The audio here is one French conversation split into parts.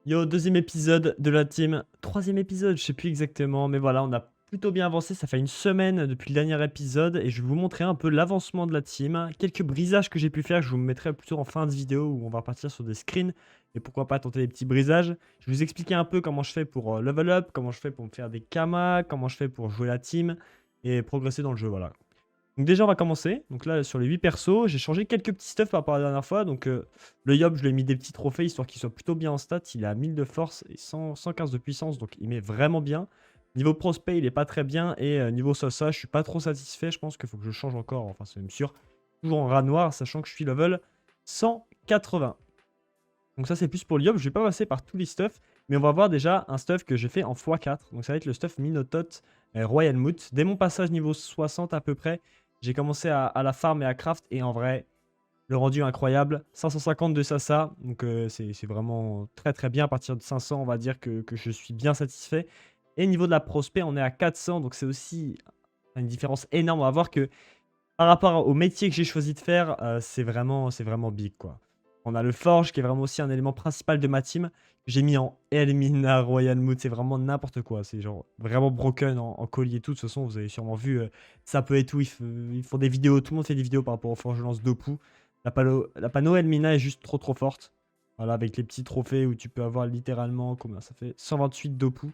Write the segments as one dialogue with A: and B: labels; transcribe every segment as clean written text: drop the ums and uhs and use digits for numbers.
A: Yo, deuxième épisode de la team. Troisième épisode, je sais plus exactement, mais voilà, on a plutôt bien avancé. Ça fait une semaine depuis le dernier épisode et je vais vous montrer un peu l'avancement de la team. Quelques brisages que j'ai pu faire, je vous mettrai plutôt en fin de vidéo où on va partir sur des screens et pourquoi pas tenter des petits brisages. Je vais vous expliquer un peu comment je fais pour level up, comment je fais pour me faire des kamas, comment je fais pour jouer la team et progresser dans le jeu, voilà. Donc déjà, on va commencer. Donc là, sur les 8 persos, j'ai changé quelques petits stuffs par rapport à la dernière fois. Donc le Yob, je lui ai mis des petits trophées, histoire qu'il soit plutôt bien en stats. Il a 1000 de force et 115 de puissance, donc il met vraiment bien. Niveau prospect, il est pas très bien. Et niveau Sasa, je suis pas trop satisfait. Je pense qu'il faut que je change encore, enfin c'est même sûr. Toujours en rat noir, sachant que je suis level 180. Donc ça, c'est plus pour le Yob. Je vais pas passer par tous les stuffs. Mais on va voir déjà un stuff que j'ai fait en x4. Donc ça va être le stuff Minotote Royal Moot. Dès mon passage niveau 60 à peu près, j'ai commencé à la farm et à craft. Et en vrai, le rendu est incroyable. 550 de Sasa. Donc c'est vraiment très très bien. À partir de 500, on va dire que je suis bien satisfait. Et niveau de la prospect, on est à 400. Donc c'est aussi une différence énorme. On va voir que par rapport au métier que j'ai choisi de faire, c'est vraiment big, quoi. On a le Forge, qui est vraiment aussi un élément principal de ma team. J'ai mis en Elmina Royal Mood, c'est vraiment n'importe quoi. C'est genre vraiment broken en colis et tout. De toute façon, vous avez sûrement vu, ça peut et tout. Ils font des vidéos, tout le monde fait des vidéos par rapport au Forge Lance Dopu. La panneau Elmina est juste trop trop forte. Voilà, avec les petits trophées où tu peux avoir littéralement, combien ça fait 128 Dopu.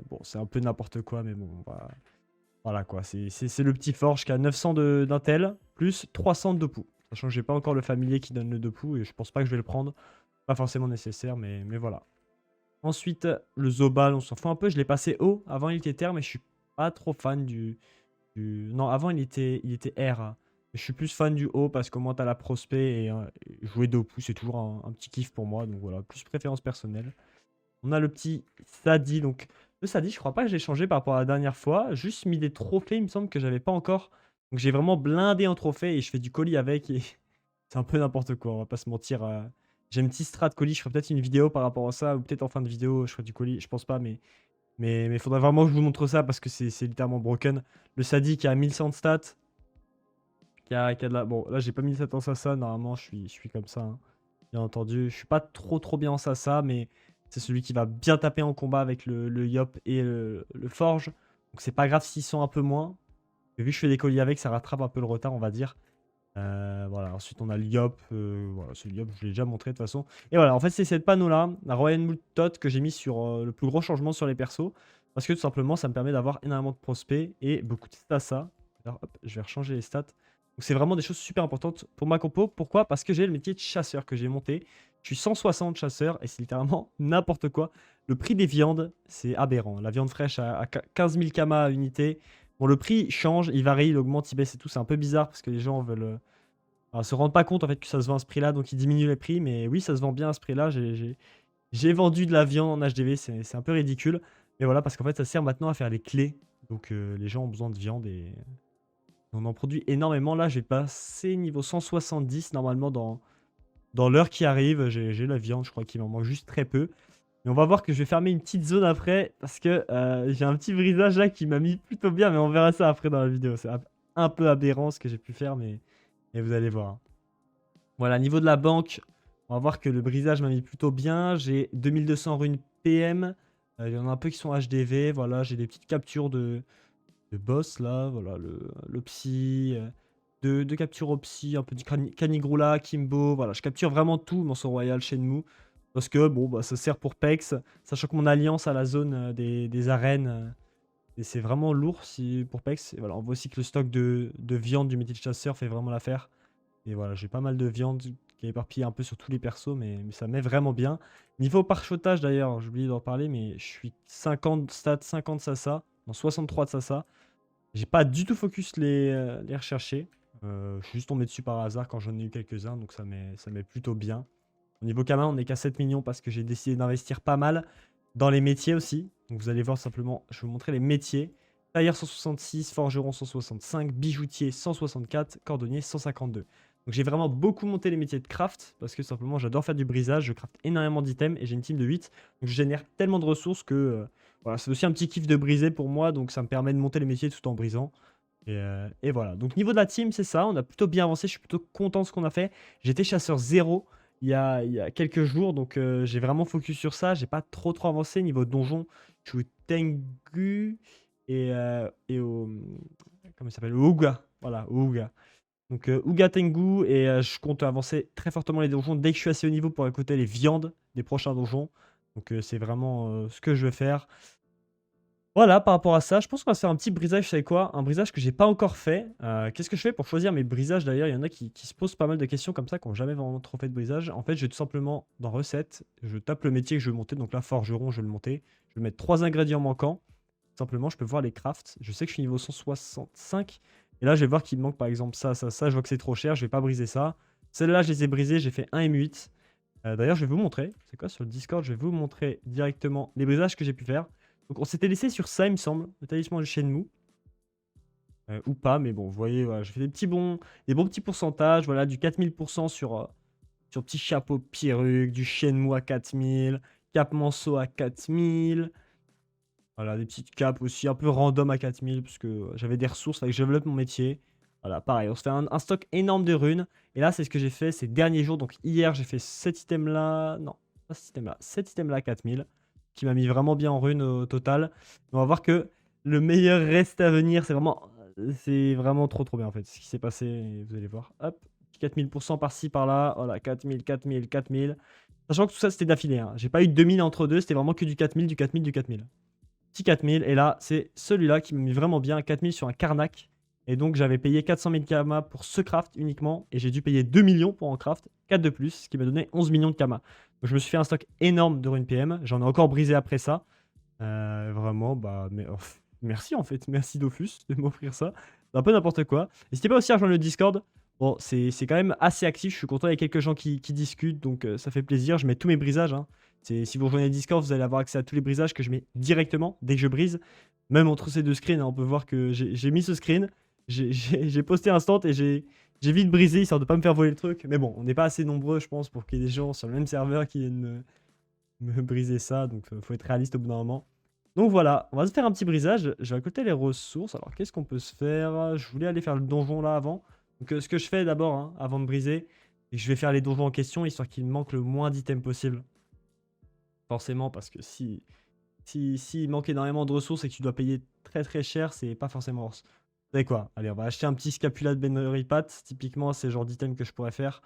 A: Bon, c'est un peu n'importe quoi, mais bon, voilà quoi, c'est le petit Forge qui a 900 d'intel, plus 300 de pou. Sachant que j'ai pas encore le familier qui donne le 2 pou, et je pense pas que je vais le prendre. Pas forcément nécessaire, mais voilà. Ensuite, le Zobal, on s'en fout un peu, je l'ai passé haut. Avant il était terre, mais je suis pas trop fan Non, avant il était R. Mais je suis plus fan du haut parce qu'au moins t'as la prospect et jouer 2 pou, c'est toujours un petit kiff pour moi. Donc voilà, plus préférence personnelle. On a le petit Sadi. Donc, le Sadi, je crois pas que je l'ai changé par rapport à la dernière fois. Juste mis des trophées, il me semble que j'avais pas encore. Donc, j'ai vraiment blindé en trophée et je fais du colis avec. Et c'est un peu n'importe quoi, on va pas se mentir. J'ai un petit strat colis. Je ferai peut-être une vidéo par rapport à ça. Ou peut-être en fin de vidéo, je ferai du colis. Je pense pas, mais faudrait vraiment que je vous montre ça parce que c'est littéralement broken. Le Sadi qui a 1100 de stats. Qui a de la... Bon, là, j'ai pas mis 1700 Sasa. Normalement, je suis comme ça, hein. Bien entendu. Je suis pas trop trop bien en Sasa, mais c'est celui qui va bien taper en combat avec le Yop et le Forge. Donc c'est pas grave s'ils sont un peu moins. Et vu que je fais des colis avec, ça rattrape un peu le retard, on va dire. Voilà, ensuite on a le Yop. Voilà, ce Yop, je l'ai déjà montré de toute façon. Et voilà, en fait, c'est cette panneau-là, la Royal Mood Tot, que j'ai mis sur le plus gros changement sur les persos. Parce que tout simplement, ça me permet d'avoir énormément de prospects et beaucoup de stats. Alors, hop, je vais rechanger les stats. Donc c'est vraiment des choses super importantes pour ma compo. Pourquoi? Parce que j'ai le métier de chasseur que j'ai monté. Je suis 160 chasseurs et c'est littéralement n'importe quoi. Le prix des viandes, c'est aberrant. La viande fraîche à 15 000 kamas à unité. Bon, le prix change, il varie, il augmente, il baisse et tout. C'est un peu bizarre parce que les gens veulent... se rendent pas compte en fait que ça se vend à ce prix-là, donc ils diminuent les prix. Mais oui, ça se vend bien à ce prix-là. J'ai vendu de la viande en HDV, c'est un peu ridicule. Mais voilà, parce qu'en fait, ça sert maintenant à faire les clés. Donc les gens ont besoin de viande et on en produit énormément. Là, je vais passer niveau 170 normalement dans l'heure qui arrive. J'ai la viande, je crois qu'il m'en manque juste très peu. Mais on va voir que je vais fermer une petite zone après parce que j'ai un petit brisage là qui m'a mis plutôt bien. Mais on verra ça après dans la vidéo. C'est un peu aberrant ce que j'ai pu faire, mais vous allez voir. Voilà, niveau de la banque, on va voir que le brisage m'a mis plutôt bien. J'ai 2200 runes PM. Il y en a un peu qui sont HDV. Voilà, j'ai des petites captures de boss là. Voilà, le psy. Deux captures au psy, un peu du Canigrula, Kimbo. Voilà, je capture vraiment tout, Manson Royal, Shenmue. Parce que bon, bah, ça sert pour PEX. Sachant que mon alliance à la zone des arènes. Et c'est vraiment lourd pour PEX. Et voilà, on voit aussi que le stock de viande du métier de chasseur fait vraiment l'affaire. Et voilà, j'ai pas mal de viande qui est éparpillée un peu sur tous les persos, mais ça met vraiment bien. Niveau parchotage d'ailleurs, j'ai oublié d'en parler, mais je suis 50 stats, 50 Sasa, dans 63 de Sasa. J'ai pas du tout focus les rechercher. Je suis juste tombé dessus par hasard quand j'en ai eu quelques-uns, donc ça met plutôt bien. Au niveau Kama, on est qu'à 7 millions parce que j'ai décidé d'investir pas mal dans les métiers aussi. Donc vous allez voir simplement, je vais vous montrer les métiers. Tailleur 166, forgeron 165, bijoutier 164, cordonnier 152. Donc j'ai vraiment beaucoup monté les métiers de craft parce que simplement j'adore faire du brisage, je craft énormément d'items et j'ai une team de 8. Donc je génère tellement de ressources que voilà, c'est aussi un petit kiff de briser pour moi, donc ça me permet de monter les métiers tout en brisant. Et voilà, donc niveau de la team c'est ça, on a plutôt bien avancé, je suis plutôt content de ce qu'on a fait. J'étais chasseur 0, il y a quelques jours, donc j'ai vraiment focus sur ça. J'ai pas trop avancé niveau donjon. Je suis au Tengu et au, comment il s'appelle? Au Ouga, voilà, au Ouga. Donc Ouga Tengu et je compte avancer très fortement les donjons dès que je suis assez haut niveau pour récolter les viandes des prochains donjons. Donc c'est vraiment ce que je vais faire. Voilà, par rapport à ça, je pense qu'on va se faire un petit brisage, vous savez quoi? Un brisage que j'ai pas encore fait. Qu'est-ce que je fais pour choisir mes brisages d'ailleurs? Il y en a qui se posent pas mal de questions comme ça, qui n'ont jamais vraiment trop fait de brisage. En fait, je vais tout simplement dans recettes, je tape le métier que je veux monter. Donc là, forgeron, je vais le monter. Je vais mettre 3 ingrédients manquants. Tout simplement, je peux voir les crafts. Je sais que je suis niveau 165. Et là, je vais voir qu'il me manque par exemple ça, ça, ça. Je vois que c'est trop cher, je vais pas briser ça. Celles-là, je les ai brisées, j'ai fait 1 M8. D'ailleurs, je vais vous montrer. C'est quoi sur le Discord? Je vais vous montrer directement les brisages que j'ai pu faire. Donc on s'était laissé sur ça, il me semble, le talisman du Shenmue. Ou pas, mais bon, vous voyez, voilà, j'ai fait des bons petits pourcentages, voilà, du 4000% sur petit chapeau perruque, du Shenmue à 4000, cap manceau à 4000. Voilà, des petites capes aussi un peu random à 4000, parce que j'avais des ressources, fallait que je développe mon métier. Voilà, pareil, on se fait un stock énorme de runes. Et là, c'est ce que j'ai fait ces derniers jours. Donc hier, j'ai fait cet item-là. Non, pas cet item-là. Cet item-là à 4000, qui m'a mis vraiment bien en runes au total. On va voir que le meilleur reste à venir. C'est vraiment trop bien en fait. Ce qui s'est passé, et vous allez voir. Hop, 4000% par-ci, par-là. Voilà, 4000, 4000, 4000. Sachant que tout ça, c'était d'affilée, hein. J'ai pas eu 2000 entre deux. C'était vraiment que du 4000, du 4000, du 4000. Petit 4000. Et là, c'est celui-là qui m'a mis vraiment bien. 4000 sur un Karnak. Et donc, j'avais payé 400 000 Kama pour ce craft uniquement. Et j'ai dû payer 2 millions pour en craft. 4 de plus, ce qui m'a donné 11 millions de Kama. Donc, je me suis fait un stock énorme de runes PM. J'en ai encore brisé après ça. Vraiment, bah, mais, merci en fait. Merci Dofus de m'offrir ça. C'est un peu n'importe quoi. N'hésitez pas aussi à rejoindre le Discord. Bon, c'est quand même assez actif. Je suis content, il y a quelques gens qui discutent. Donc, ça fait plaisir. Je mets tous mes brisages, hein. Si vous rejoignez le Discord, vous allez avoir accès à tous les brisages que je mets directement dès que je brise. Même entre ces deux screens, hein, on peut voir que j'ai mis ce screen. J'ai posté instant et j'ai vite brisé histoire de pas me faire voler le truc. Mais bon, on n'est pas assez nombreux, je pense, pour qu'il y ait des gens sur le même serveur qui viennent me briser ça. Donc, faut être réaliste au bout d'un moment. Donc voilà, on va se faire un petit brisage. Je vais récolter les ressources. Alors, qu'est-ce qu'on peut se faire? Je voulais aller faire le donjon là avant. Donc, ce que je fais d'abord, hein, avant de briser, c'est que je vais faire les donjons en question, histoire qu'il me manque le moins d'items possible. Forcément, parce que si il manque énormément de ressources et que tu dois payer très cher, c'est pas forcément... Vous savez quoi? Allez, on va acheter un petit scapula de Benripat. Typiquement, c'est le genre d'item que je pourrais faire.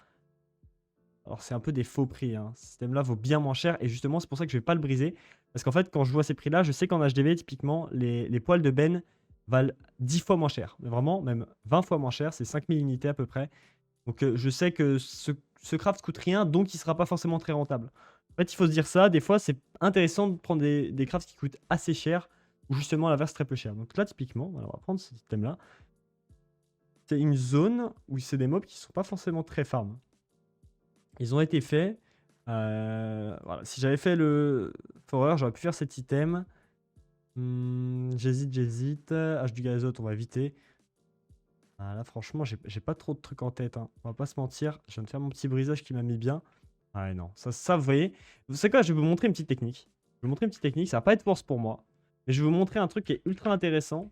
A: Alors, c'est un peu des faux prix, hein. Ce système-là vaut bien moins cher. Et justement, c'est pour ça que je vais pas le briser. Parce qu'en fait, quand je vois ces prix-là, je sais qu'en HDV, typiquement, les poils de Ben valent 10 fois moins cher. Mais vraiment, même 20 fois moins cher. C'est 5000 unités à peu près. Donc, je sais que ce craft coûte rien, donc il sera pas forcément très rentable. En fait, il faut se dire ça. Des fois, c'est intéressant de prendre des crafts qui coûtent assez cher. Ou justement, l'inverse, très peu cher. Donc là, typiquement, voilà, on va prendre ce système-là. C'est une zone où c'est des mobs qui sont pas forcément très farm. Ils ont été faits. Voilà. Si j'avais fait le Forer, j'aurais pu faire cet item. J'hésite. H du gazote, on va éviter. Ah, là, franchement, j'ai pas trop de trucs en tête, hein. On va pas se mentir. Je viens de faire mon petit brisage qui m'a mis bien. Ah non, ça, vous voyez. Vous savez quoi, je vais vous montrer une petite technique. Je vais vous montrer une petite technique. Ça va pas être force pour moi. Mais je vais vous montrer un truc qui est ultra intéressant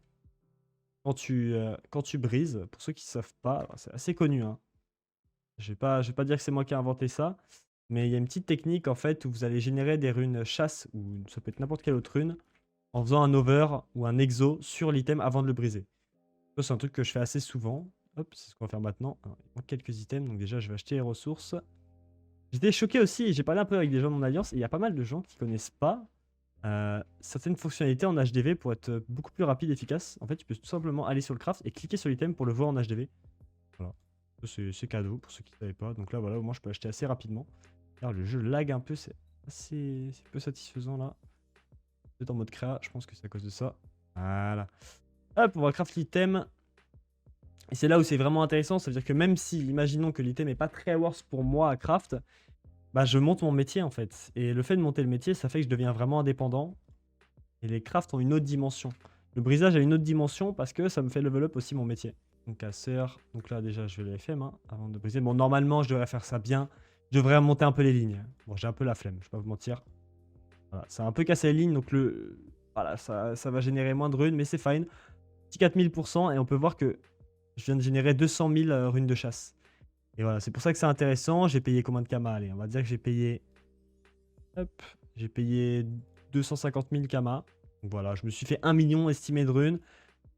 A: quand tu brises. Pour ceux qui savent pas, c'est assez connu, hein. Je vais pas dire que c'est moi qui ai inventé ça. Mais il y a une petite technique en fait où vous allez générer des runes chasse ou ça peut être n'importe quelle autre rune en faisant un over ou un exo sur l'item avant de le briser. Ça, c'est un truc que je fais assez souvent. Hop, c'est ce qu'on va faire maintenant. Alors, il manque quelques items, donc déjà je vais acheter les ressources. J'étais choqué aussi, j'ai parlé un peu avec des gens de mon alliance et il y a pas mal de gens qui connaissent pas certaines fonctionnalités en HDV pour être beaucoup plus rapide et efficace. En fait, tu peux tout simplement aller sur le craft et cliquer sur l'item pour le voir en HDV. Voilà. C'est cadeau pour ceux qui ne savaient pas. Donc là, voilà, au moins je peux acheter assez rapidement. Alors, le jeu lag un peu, c'est peu satisfaisant là. C'est en mode créa, je pense que c'est à cause de ça. Voilà. Hop, on va craft l'item. Et c'est là où c'est vraiment intéressant, ça veut dire que même si, imaginons que l'item n'est pas très worth pour moi à craft, bah je monte mon métier en fait. Et le fait de monter le métier, ça fait que je deviens vraiment indépendant. Et les crafts ont une autre dimension. Le brisage a une autre dimension parce que ça me fait level up aussi mon métier. Donc casseur, donc là déjà je vais les FM hein, avant de briser. Bon normalement je devrais faire ça bien. Je devrais remonter un peu les lignes. Bon j'ai un peu la flemme, je vais pas vous mentir. Voilà, ça a un peu cassé les lignes donc voilà, ça va générer moins de runes mais c'est fine. Petit 4000% et on peut voir que je viens de générer 200 000 runes de chasse. Et voilà, c'est pour ça que c'est intéressant. J'ai payé combien de Kama? Allez, on va dire que j'ai payé, hop, j'ai payé 250 000 Kama. Donc voilà, je me suis fait 1 million estimé de runes.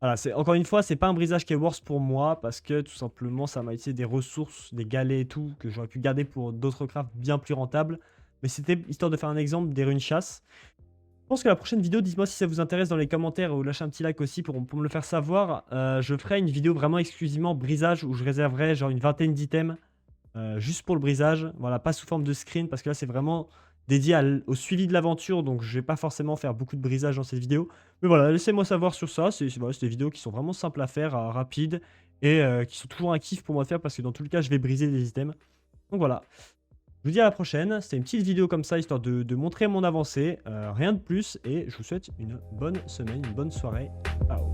A: Voilà, encore une fois, c'est pas un brisage qui est worse pour moi parce que tout simplement, ça m'a utilisé des ressources, des galets et tout que j'aurais pu garder pour d'autres crafts bien plus rentables. Mais c'était histoire de faire un exemple des runes chasse. Je pense que la prochaine vidéo, dites-moi si ça vous intéresse dans les commentaires ou lâchez un petit like aussi pour me le faire savoir. Je ferai une vidéo vraiment exclusivement brisage où je réserverai genre une vingtaine d'items juste pour le brisage. Voilà, pas sous forme de screen parce que là, c'est vraiment dédié au suivi de l'aventure. Donc, je vais pas forcément faire beaucoup de brisage dans cette vidéo. Mais voilà, laissez-moi savoir sur ça. Voilà, c'est des vidéos qui sont vraiment simples à faire, rapides et qui sont toujours un kiff pour moi de faire parce que dans tous les cas, je vais briser des items. Donc voilà. Je vous dis à la prochaine. C'était une petite vidéo comme ça, histoire de montrer mon avancée. Rien de plus. Et je vous souhaite une bonne semaine, une bonne soirée. Ciao.